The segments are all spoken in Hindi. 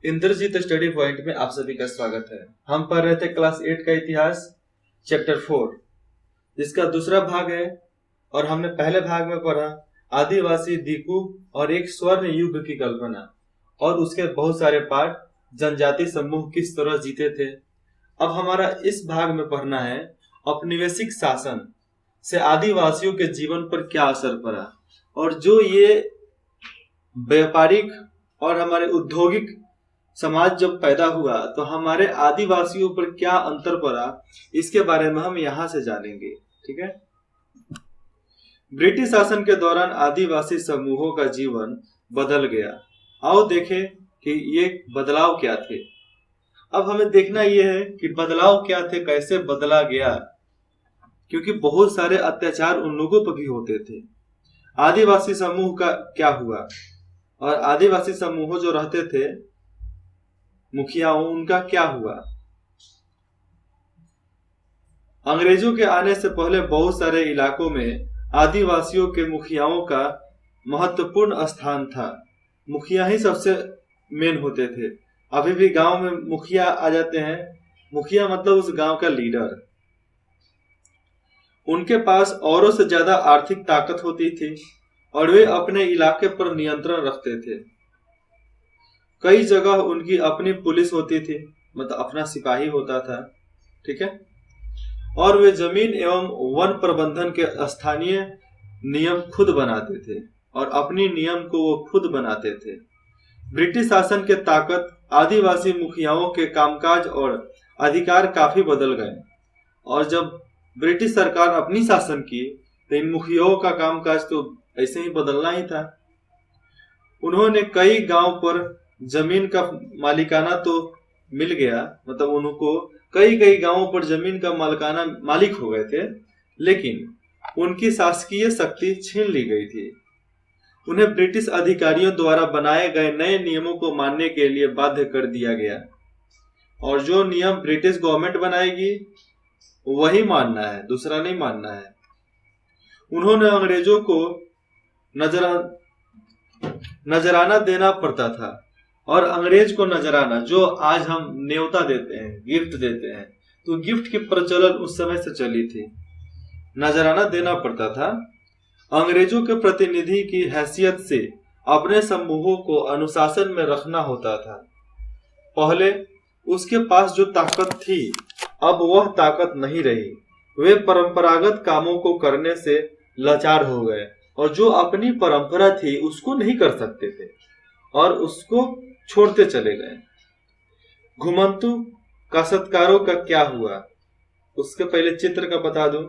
इंद्रजीत स्टडी पॉइंट में आप सभी का स्वागत है। हम पढ़ रहे थे क्लास 8 का इतिहास चैप्टर 4 जिसका दूसरा भाग है। और हमने पहले भाग में पढ़ा आदिवासी दीकू और एक स्वर्ण युग की कल्पना और उसके बहुत सारे पार्ट, जनजाति समूह किस तरह जीते थे। अब हमारा इस भाग में पढ़ना है औपनिवेशिक शासन से आदिवासियों के जीवन पर क्या असर पड़ा और जो ये व्यापारिक और हमारे औद्योगिक समाज जब पैदा हुआ तो हमारे आदिवासियों पर क्या अंतर पड़ा, इसके बारे में हम यहाँ से जानेंगे। ठीक है। ब्रिटिश शासन के दौरान आदिवासी समूहों का जीवन बदल गया। आओ देखें कि ये बदलाव क्या थे। अब हमें देखना यह है कि बदलाव क्या थे, कैसे बदला गया, क्योंकि बहुत सारे अत्याचार उन लोगों पर भी होते थे। आदिवासी समूह का क्या हुआ और आदिवासी समूह जो रहते थे मुखियाओं, उनका क्या हुआ। अंग्रेजों के आने से पहले बहुत सारे इलाकों में आदिवासियों के मुखियाओं का महत्वपूर्ण स्थान था। मुखिया ही सबसे मेन होते थे। अभी भी गांव में मुखिया आ जाते हैं। मुखिया मतलब उस गांव का लीडर। उनके पास औरों से ज्यादा आर्थिक ताकत होती थी और वे अपने इलाके पर नियंत्रण रखते थे। कई जगह उनकी अपनी पुलिस होती थी, मतलब अपना सिपाही होता था। ठीक है। और वे जमीन एवं वन प्रबंधन के स्थानीय नियम खुद बनाते थे और अपनी नियम को वो खुद बनाते थे। ब्रिटिश शासन के ताकत आदिवासी मुखियाओं के कामकाज और अधिकार काफी बदल गए और जब ब्रिटिश सरकार अपनी शासन की तो इन मुखियाओं का कामकाज तो ऐसे ही बदलना ही था। उन्होंने कई गांव पर जमीन का मालिकाना तो मिल गया, मतलब उनको कई गांवों पर जमीन का मालिकाना मालिक हो गए थे, लेकिन उनकी शासकीय शक्ति छीन ली गई थी। उन्हें ब्रिटिश अधिकारियों द्वारा बनाए गए नए नियमों को मानने के लिए बाध्य कर दिया गया और जो नियम ब्रिटिश गवर्नमेंट बनाएगी वही मानना है, दूसरा नहीं मानना है। उन्होंने अंग्रेजों को नजराना देना पड़ता था और अंग्रेज को नजराना, जो आज हम न्योता देते हैं, गिफ्ट देते हैं, तो गिफ्ट की प्रचलन उस समय से चली थी। नजराना देना पड़ता था। अंग्रेजों के प्रतिनिधि की हैसियत से अपने समूहों को अनुशासन में रखना होता था। पहले उसके पास जो ताकत थी अब वह ताकत नहीं रही। वे परंपरागत कामों को करने से लाचार हो गए और जो अपनी परंपरा थी उसको नहीं कर सकते थे और उसको छोड़ते चले गए। घुमंतु काश्तकारों का क्या हुआ, उसके पहले चित्र का बता दूं।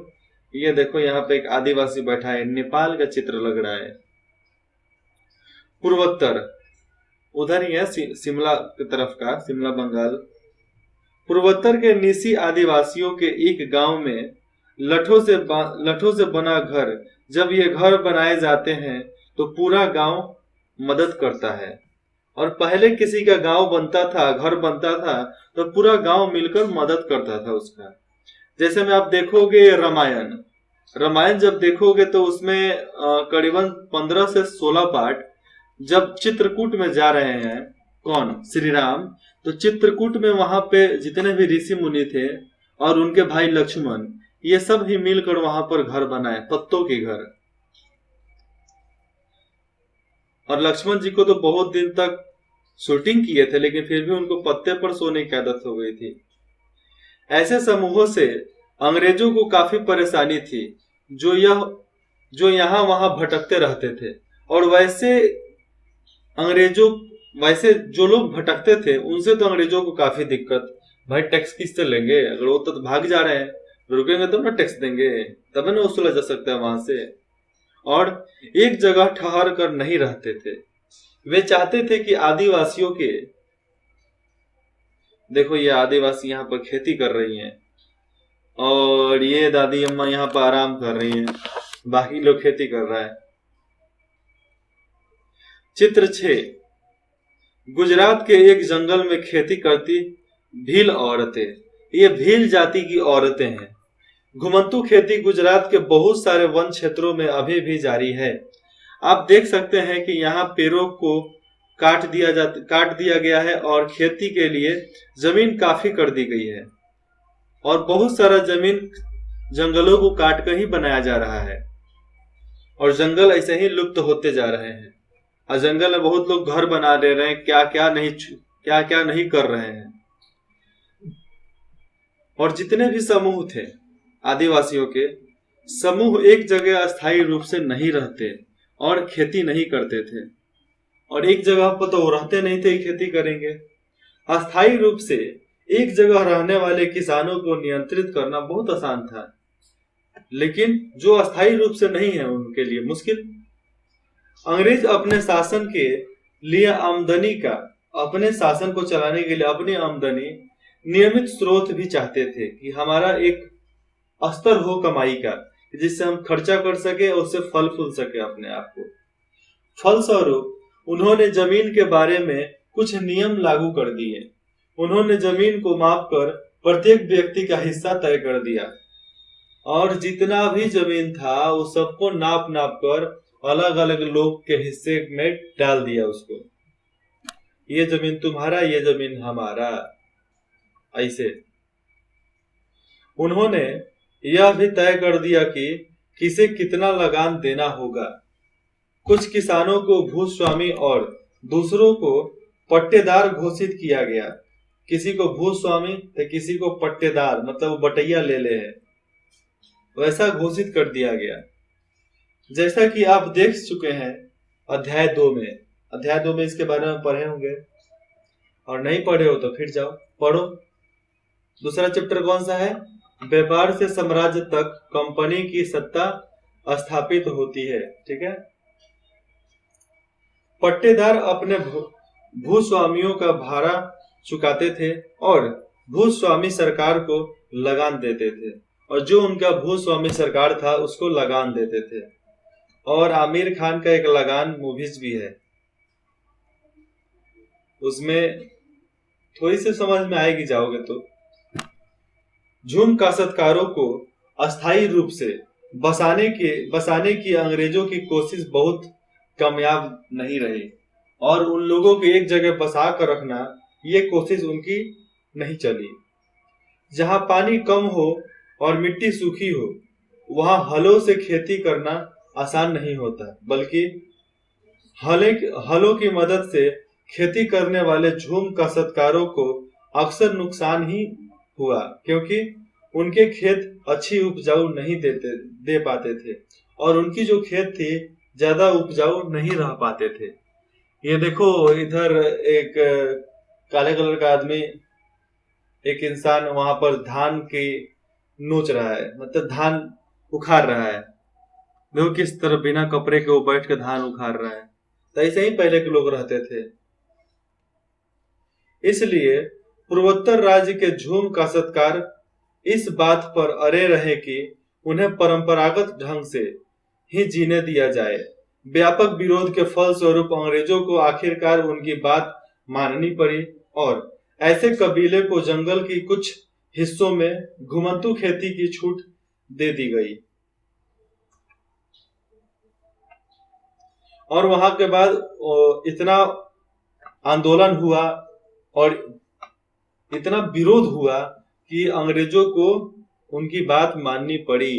ये देखो यहाँ पे एक आदिवासी बैठा है, नेपाल का चित्र लग रहा है। पूर्वोत्तर उधर ही है, शिमला की तरफ का, शिमला बंगाल। पूर्वोत्तर के निसी आदिवासियों के एक गांव में लठों से बना घर, जब ये घर बनाए जाते हैं तो पूरा गांव मदद करता है। और पहले किसी का गांव बनता था, घर बनता था, तो पूरा गांव मिलकर मदद करता था उसका। जैसे में आप देखोगे रामायण जब देखोगे तो उसमें करीबन 15 से 16 पार्ट जब चित्रकूट में जा रहे हैं, कौन, श्री राम, तो चित्रकूट में वहां पे जितने भी ऋषि मुनि थे और उनके भाई लक्ष्मण, ये सब ही मिलकर वहां पर घर बनाए, पत्तों के घर। और लक्ष्मण जी को तो बहुत दिन तक शूटिंग किए थे लेकिन फिर भी उनको पत्ते पर सोने की आदत हो गई थी। ऐसे समूहों से अंग्रेजों को काफी परेशानी थी, जो यहाँ वहां भटकते रहते थे। और वैसे जो लोग भटकते थे उनसे तो अंग्रेजों को काफी दिक्कत। भाई टैक्स किससे लेंगे, अगर वो तो भाग जा रहे हैं, रुकेंगे तब ना टैक्स देंगे, तब ना वसूला जा सकता है वहां से। और एक जगह ठहर कर नहीं रहते थे। वे चाहते थे कि आदिवासियों के, देखो ये आदिवासी यहाँ पर खेती कर रही हैं और ये दादी अम्मा यहाँ पर आराम कर रही हैं, बाकी लोग खेती कर रहा है। चित्र 6, गुजरात के एक जंगल में खेती करती भील औरतें। ये भील जाति की औरतें हैं। घुमंतू खेती गुजरात के बहुत सारे वन क्षेत्रों में अभी भी जारी है। आप देख सकते हैं कि यहाँ पेड़ों को काट दिया गया है और खेती के लिए जमीन काफी कर दी गई है और बहुत सारा जमीन जंगलों को काट कर ही बनाया जा रहा है और जंगल ऐसे ही लुप्त होते जा रहे हैं और जंगल में बहुत लोग घर बना ले रहे हैं, क्या क्या नहीं कर रहे हैं। और जितने भी समूह थे आदिवासियों के, समूह एक जगह अस्थायी रूप से नहीं रहते और खेती नहीं करते थे और एक जगह पर तो रहते नहीं थे खेती करेंगे। अस्थायी रूप से एक जगह रहने वाले किसानों को नियंत्रित करना बहुत आसान था, लेकिन जो अस्थायी रूप से नहीं है उनके लिए मुश्किल। अंग्रेज अपने शासन के लिए अपने शासन को चलाने के लिए अपनी आमदनी नियमित स्रोत भी चाहते थे कि हमारा एक स्तर हो कमाई का, जिससे हम खर्चा कर सके और उससे फल फूल सके अपने आप को। फलस्वरूप उन्होंने जमीन के बारे में कुछ नियम लागू कर दिए। उन्होंने जमीन को मापकर प्रत्येक व्यक्ति का हिस्सा तय कर दिया और जितना भी जमीन था उस सबको नाप कर अलग अलग लोग के हिस्से में डाल दिया उसको। ये जमीन तुम्हारा, ये जमीन हमारा, ऐसे। उन्होंने यह भी तय कर दिया कि किसे कितना लगान देना होगा। कुछ किसानों को भूस्वामी और दूसरों को पट्टेदार घोषित किया गया। किसी को भूस्वामी तो किसी को पट्टेदार, मतलब बटैया ले ले है, वैसा घोषित कर दिया गया। जैसा कि आप देख चुके हैं अध्याय 2 में इसके बारे में पढ़े होंगे, और नहीं पढ़े हो तो फिर जाओ पढ़ो। दूसरा चैप्टर कौन सा है? व्यापार से साम्राज्य तक कंपनी की सत्ता स्थापित होती है। ठीक है। पट्टेदार अपने भूस्वामियों का भाड़ा चुकाते थे और भूस्वामी सरकार को लगान देते थे, और जो उनका भूस्वामी सरकार था उसको लगान देते थे। और आमिर खान का एक लगान मूवीज भी है, उसमें थोड़ी सी समझ में आएगी जाओगे तो। झूम काश्तकारों को अस्थायी रूप से बसाने की अंग्रेजों की कोशिश बहुत कामयाब नहीं रही और उन लोगों को एक जगह बसा कर रखना, ये कोशिश उनकी नहीं चली। जहां पानी कम हो और मिट्टी सूखी हो वहां हलों से खेती करना आसान नहीं होता, बल्कि हलों की मदद से खेती करने वाले झूम काश्तकारों को अक्सर नुकसान ही हुआ, क्योंकि उनके खेत अच्छी उपजाऊ नहीं दे पाते थे और उनकी जो खेत थी ज्यादा उपजाऊ नहीं रह पाते थे। ये देखो इधर एक काले कलर का आदमी, एक इंसान वहां पर धान की नोच रहा है, मतलब धान उखाड़ रहा है। देखो किस तरह बिना कपड़े के वो बैठ के धान उखाड़ रहा है। तो ऐसे ही पहले के लोग रहते थे। इसलिए पूर्वोत्तर राज्य के झूम काश्तकार इस बात पर अड़े रहे कि उन्हें परंपरागत ढंग से ही जीने दिया जाए। व्यापक विरोध के फलस्वरूप अंग्रेजों को आखिरकार उनकी बात माननी पड़ी और ऐसे कबीले को जंगल की कुछ हिस्सों में घुमंतू खेती की छूट दे दी गई। और वहां के बाद इतना आंदोलन हुआ और इतना विरोध हुआ कि अंग्रेजों को उनकी बात माननी पड़ी।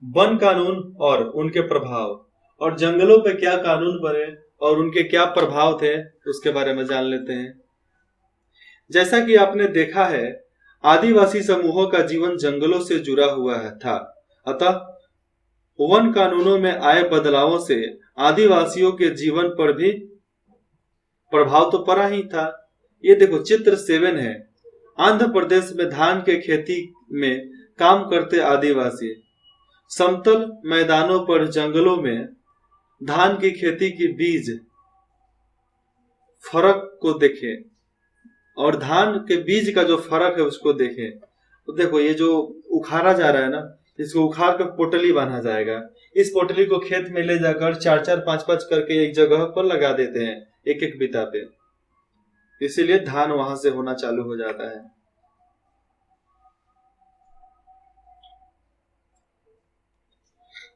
वन कानून और उनके प्रभाव, और जंगलों पे क्या कानून बने और उनके क्या प्रभाव थे उसके बारे में जान लेते हैं। जैसा कि आपने देखा है, आदिवासी समूहों का जीवन जंगलों से जुड़ा हुआ था, अतः वन कानूनों में आए बदलावों से आदिवासियों के जीवन पर भी प्रभाव तो पड़ा ही था। ये देखो चित्र 7 है। आंध्र प्रदेश में धान के खेती में काम करते आदिवासी समतल मैदानों पर जंगलों में धान की खेती की बीज फर्क को देखें और धान के बीज का जो फर्क है उसको देखें। तो देखो ये जो उखाड़ा जा रहा है ना, इसको उखाड़ कर पोटली बांधा जाएगा। इस पोटली को खेत में ले जाकर 4-4 5-5 करके एक जगह पर लगा देते हैं, एक एक बिता पे, इसीलिए धान वहां से होना चालू हो जाता है।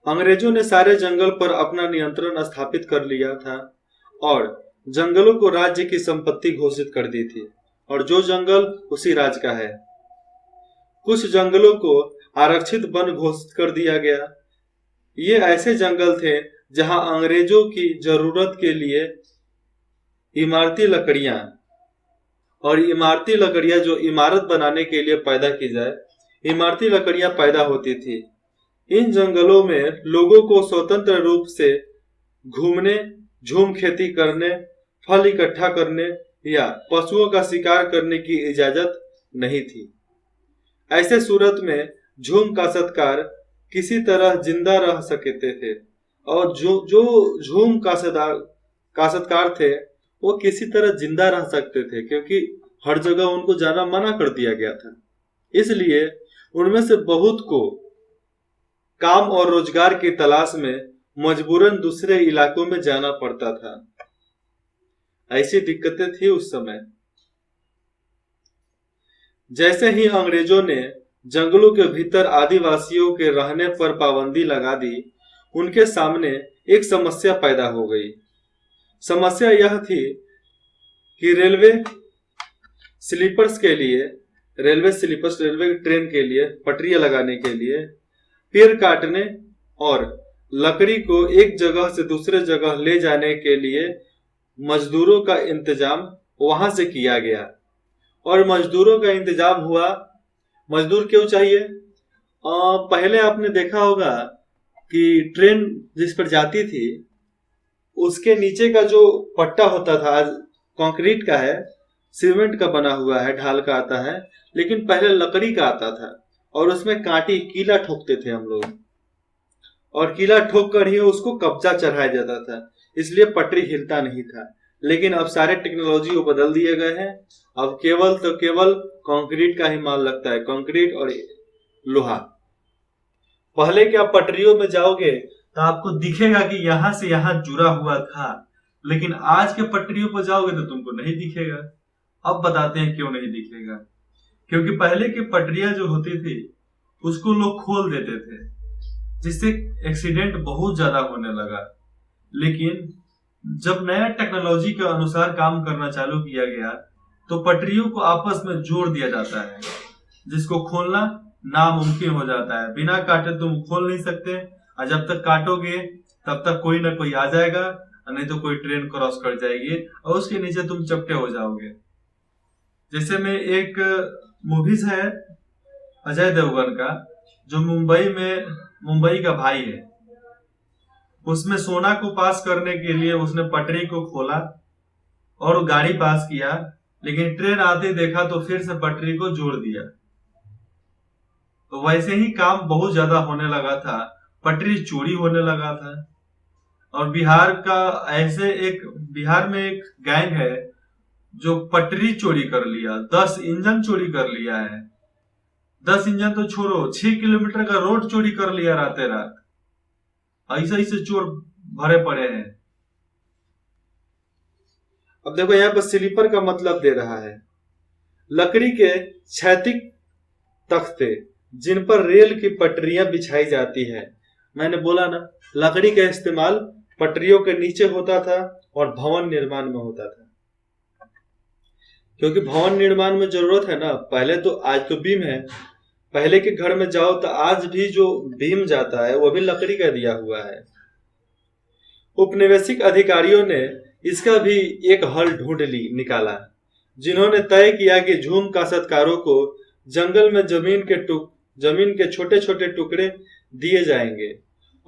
अंग्रेजों ने सारे जंगल पर अपना नियंत्रण स्थापित कर लिया था और जंगलों को राज्य की संपत्ति घोषित कर दी थी, और जो जंगल उसी राज्य का है। कुछ जंगलों को आरक्षित वन घोषित कर दिया गया। ये ऐसे जंगल थे जहां अंग्रेजों की जरूरत के लिए इमारती लकड़ियां जो इमारत बनाने के लिए पैदा की जाए, इमारती लकड़ियां पैदा होती थी। इन जंगलों में लोगों को स्वतंत्र रूप से घूमने, झूम खेती करने, फल इकट्ठा करने या पशुओं का शिकार करने की इजाजत नहीं थी। ऐसे सूरत में झूम काश्तकार किसी तरह जिंदा रह सकते थे, और जो झूम काश्तकार थे वो किसी तरह जिंदा रह सकते थे, क्योंकि हर जगह उनको जाना मना कर दिया गया था। इसलिए उनमें से बहुत को काम और रोजगार की तलाश में मजबूरन दूसरे इलाकों में जाना पड़ता था। ऐसी दिक्कतें थी उस समय। जैसे ही अंग्रेजों ने जंगलों के भीतर आदिवासियों के रहने पर पाबंदी लगा दी, उनके सामने एक समस्या पैदा हो गई। समस्या यह थी कि रेलवे ट्रेन के लिए पटरियां लगाने के लिए पेड़ काटने और लकड़ी को एक जगह से दूसरे जगह ले जाने के लिए मजदूरों का इंतजाम वहां से किया गया। और मजदूरों का इंतजाम हुआ। मजदूर क्यों चाहिए? पहले आपने देखा होगा कि ट्रेन जिस पर जाती थी उसके नीचे का जो पट्टा होता था आज कंक्रीट का है, सीमेंट का बना हुआ है, ढाल का आता है, लेकिन पहले लकड़ी का आता था और उसमें कांटी कीला ठोकते थे हम लोग, और कीला ठोक कर ही उसको कब्जा चढ़ाया जाता था, इसलिए पटरी हिलता नहीं था। लेकिन अब सारे टेक्नोलॉजी को बदल दिए गए हैं। अब केवल कंक्रीट का ही माल लगता है, कंक्रीट और लोहा। पहले क्या पटरियों में जाओगे तो आपको दिखेगा कि यहां से यहां जुड़ा हुआ था, लेकिन आज के पटरियों पर जाओगे तो तुमको नहीं दिखेगा। अब बताते हैं क्यों नहीं दिखेगा। क्योंकि पहले की पटरियां जो होती थी उसको लोग खोल देते थे, जिससे एक्सीडेंट बहुत ज्यादा होने लगा। लेकिन जब नया टेक्नोलॉजी के अनुसार काम करना चालू किया गया तो पटरियों को आपस में जोड़ दिया जाता है, जिसको खोलना नामुमकिन हो जाता है। बिना काटे तुम खोल नहीं सकते, और जब तक काटोगे तब तक कोई ना कोई आ जाएगा, नहीं तो कोई ट्रेन क्रॉस कर जाएगी और उसके नीचे तुम चपटे हो जाओगे। जैसे में एक मूवीज है अजय देवगन का, जो मुंबई का भाई है, उसमें सोना को पास करने के लिए उसने पटरी को खोला और गाड़ी पास किया, लेकिन ट्रेन आते देखा तो फिर से पटरी को जोड़ दिया। तो वैसे ही काम बहुत ज्यादा होने लगा था, पटरी चोरी होने लगा था। और बिहार में एक गैंग है जो पटरी चोरी कर लिया, 10 इंजन चोरी कर लिया है। 10 इंजन तो छोड़ो, 6 किलोमीटर का रोड चोरी कर लिया रातें रात। ऐसे चोर भरे पड़े हैं। अब देखो यहाँ पर स्लीपर का मतलब दे रहा है लकड़ी के क्षैतिज तख्ते जिन पर रेल की पटरियां बिछाई जाती है। मैंने बोला ना, लकड़ी का इस्तेमाल पटरियों के नीचे होता था और भवन निर्माण में होता था, क्योंकि भवन निर्माण में जरूरत है ना। पहले तो, आज तो बीम है, पहले के घर में जाओ तो आज भी जो बीम जाता है वो भी लकड़ी का दिया हुआ है। उपनिवेशिक अधिकारियों ने इसका भी एक हल निकाला, जिन्होंने तय किया कि झूम काश्तकारों को जंगल में जमीन के छोटे छोटे टुकड़े दिए जाएंगे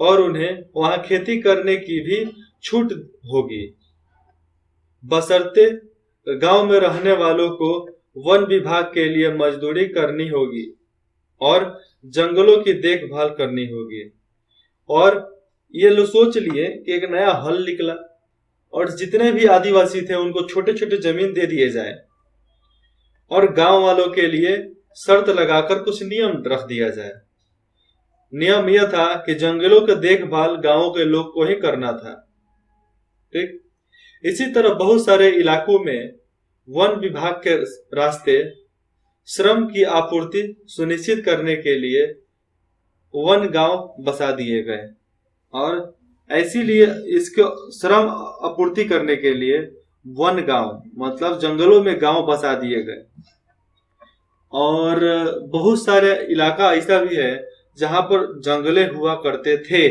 और उन्हें वहां खेती करने की भी छूट होगी, बशर्ते गांव में रहने वालों को वन विभाग के लिए मजदूरी करनी होगी और जंगलों की देखभाल करनी होगी। और ये लोग सोच लिए कि एक नया हल निकला और जितने भी आदिवासी थे उनको छोटे छोटे जमीन दे दिए जाए, और गांव वालों के लिए शर्त लगाकर कुछ नियम रख दिया जाए। नियम यह था कि जंगलों की देखभाल गांवों के लोग को ही करना था। ठीक इसी तरह बहुत सारे इलाकों में वन विभाग के रास्ते श्रम की आपूर्ति सुनिश्चित करने के लिए वन गांव बसा दिए गए, और इसीलिए इसको श्रम आपूर्ति करने के लिए वन गांव मतलब जंगलों में गांव बसा दिए गए। और बहुत सारे इलाका ऐसा भी है जहां पर जंगले हुआ करते थे,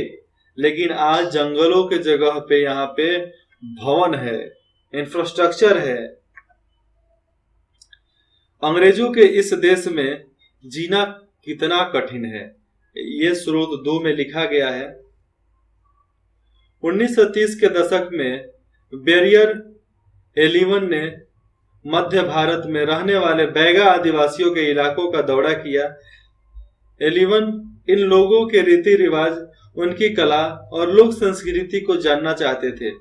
लेकिन आज जंगलों के जगह पे यहाँ पे भवन है, इंफ्रास्ट्रक्चर है। अंग्रेजों के इस देश में जीना कितना कठिन है, ये स्रोत 2 में लिखा गया है। 1930 के दशक में बैरियर एलिवन ने मध्य भारत में रहने वाले बैगा आदिवासियों के इलाकों का दौरा किया। एलिवन इन लोगों के रीति रिवाज, उनकी कला और लोक संस्कृति को जानना चाहते थे।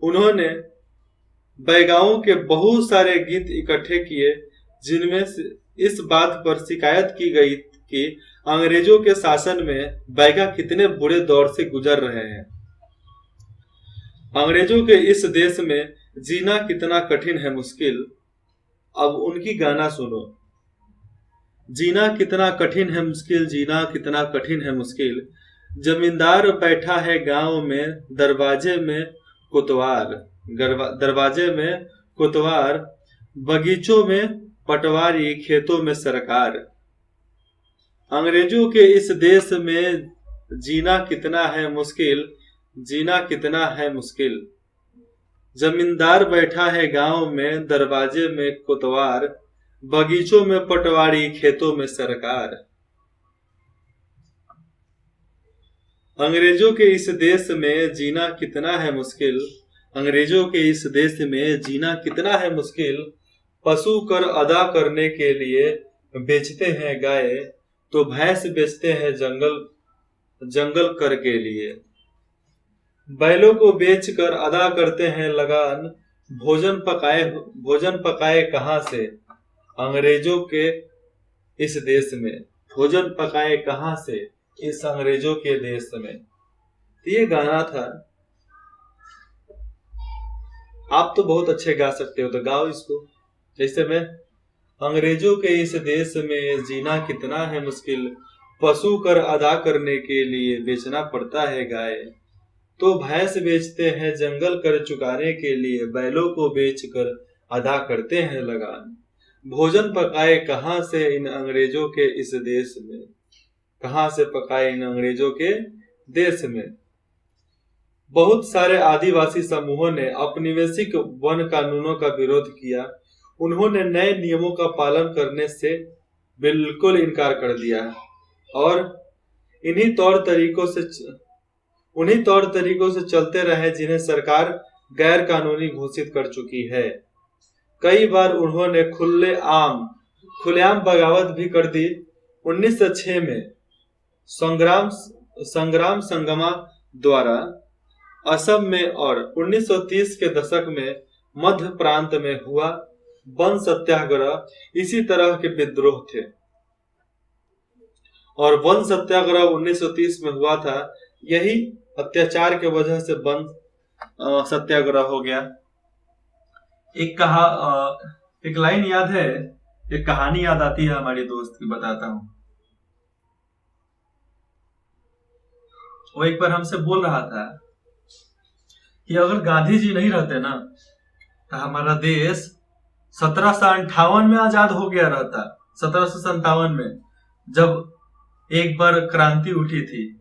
उन्होंने बैगाओं के बहुत सारे गीत इकट्ठे किए जिनमें इस बात पर शिकायत की गई कि अंग्रेजों के शासन में बैगा कितने बुरे दौर से गुजर रहे हैं। अंग्रेजों के इस देश में जीना कितना कठिन है मुश्किल। अब उनकी गाना सुनो। जीना कितना कठिन है मुश्किल, जीना कितना कठिन है मुश्किल। जमींदार बैठा है गांव में, दरवाजे में कोतवाल, दरवाजे में कोतवाल, बगीचों में पटवारी, खेतों में सरकार। अंग्रेजों के इस देश में जीना कितना है मुश्किल, जीना कितना है मुश्किल। जमींदार बैठा है गांव में, दरवाजे में कोतवाल, बगीचों में पटवारी, खेतों में सरकार। अंग्रेजों के इस देश में जीना कितना है मुश्किल, अंग्रेजों के इस देश में जीना कितना है मुश्किल। पशु कर अदा करने के लिए बेचते हैं गाय, तो भैंस बेचते हैं जंगल कर के लिए। बैलों को बेचकर अदा करते हैं लगान, भोजन पकाए कहां से, अंग्रेजों के इस देश में भोजन पकाए कहां से, इस अंग्रेजों के देश में। ये गाना था। आप तो बहुत अच्छे गा सकते हो, तो गाओ इसको। जैसे मैं, अंग्रेजों के इस देश में जीना कितना है मुश्किल, पशु कर अदा करने के लिए बेचना पड़ता है गाय, तो भैंस बेचते हैं जंगल कर चुकाने के लिए, बैलों को बेचकर अदा करते हैं लगान। भोजन पकाए कहां से इन अंग्रेजों के इस देश में, कहां से पकाए इन अंग्रेजों के देश में। बहुत सारे आदिवासी समूहों ने औपनिवेशिक वन कानूनों का विरोध किया। उन्होंने नए नियमों का पालन करने से बिल्कुल इनकार कर दिया और उन्हीं तौर तरीकों से चलते रहे जिन्हें सरकार गैर कानूनी घोषित कर चुकी है। कई बार उन्होंने खुलेआम बगावत भी कर दी। 1906 में संग्राम संगमा द्वारा असम में और 1930 के दशक में मध्य प्रांत में हुआ वन सत्याग्रह इसी तरह के विद्रोह थे। और वन सत्याग्रह 1930 में हुआ था। यही अत्याचार के वजह से वन सत्याग्रह हो गया। एक लाइन याद है, एक कहानी याद आती है हमारी दोस्त की, बताता हूँ। वो एक बार हमसे बोल रहा था कि अगर गांधी जी नहीं रहते ना तो हमारा देश 1758 में आजाद हो गया रहता। 1757 में जब एक बार क्रांति उठी थी,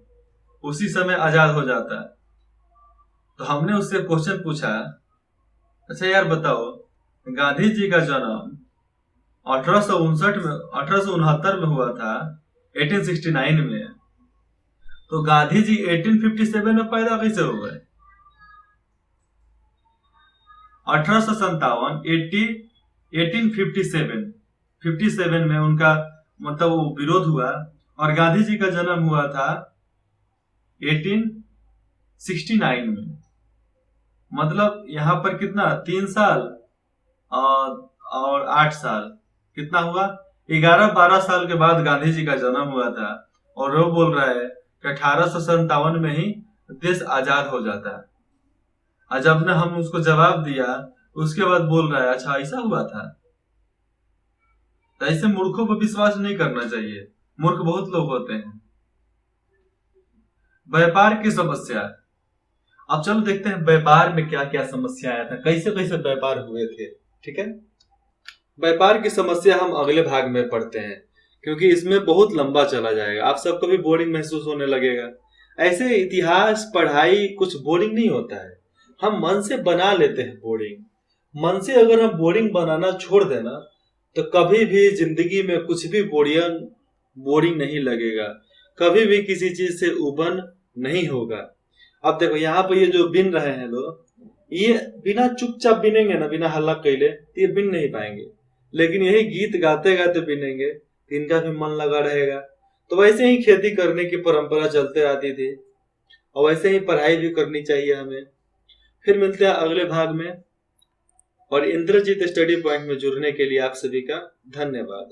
उसी समय आजाद हो जाता। तो हमने उससे क्वेश्चन पूछा, अच्छा यार बताओ, गांधी जी का जन्म 1869 में हुआ था, 1869 में, तो गांधी जी 1857 में पैदा कैसे हो गए? 1857 में उनका मतलब वो विरोध हुआ और गांधी जी का जन्म हुआ था 1869 में। मतलब यहाँ पर कितना, 3 साल और 8 साल, कितना हुआ, 11-12 साल के बाद गांधी जी का जन्म हुआ था। और वो बोल रहा है कि 1857 में ही देश आजाद हो जाता है। जब ना हम उसको जवाब दिया, उसके बाद बोल रहा है अच्छा ऐसा हुआ था। तो ऐसे मूर्खों पर विश्वास नहीं करना चाहिए, मूर्ख बहुत लोग होते हैं। व्यापार की समस्या, अब चलो देखते हैं व्यापार में क्या क्या समस्या आया था, कैसे कैसे व्यापार हुए थे। ठीक है, व्यापार की समस्या हम अगले भाग में पढ़ते हैं, क्योंकि इसमें बहुत लंबा चला जाएगा, आप सबको भी बोरिंग महसूस होने लगेगा। ऐसे इतिहास पढ़ाई कुछ बोरिंग नहीं होता है, हम मन से बना लेते हैं बोरिंग। मन से अगर हम बोरिंग बनाना छोड़ देना तो कभी भी जिंदगी में कुछ भी बोरिंग नहीं लगेगा, कभी भी किसी चीज से उबन नहीं होगा। अब देखो यहाँ पे ये जो बिन रहे हैं लोग, ये बिना चुपचाप बिनेंगे ना, बिना हल्ला कैले, तो ये बिन नहीं पाएंगे। लेकिन यही गीत गाते गाते बिनेंगे तो इनका भी मन लगा रहेगा। तो वैसे ही खेती करने की परंपरा चलते आती थी, और वैसे ही पढ़ाई भी करनी चाहिए हमें। फिर मिलते हैं अगले भाग में, और इंद्रजीत स्टडी पॉइंट में जुड़ने के लिए आप सभी का धन्यवाद।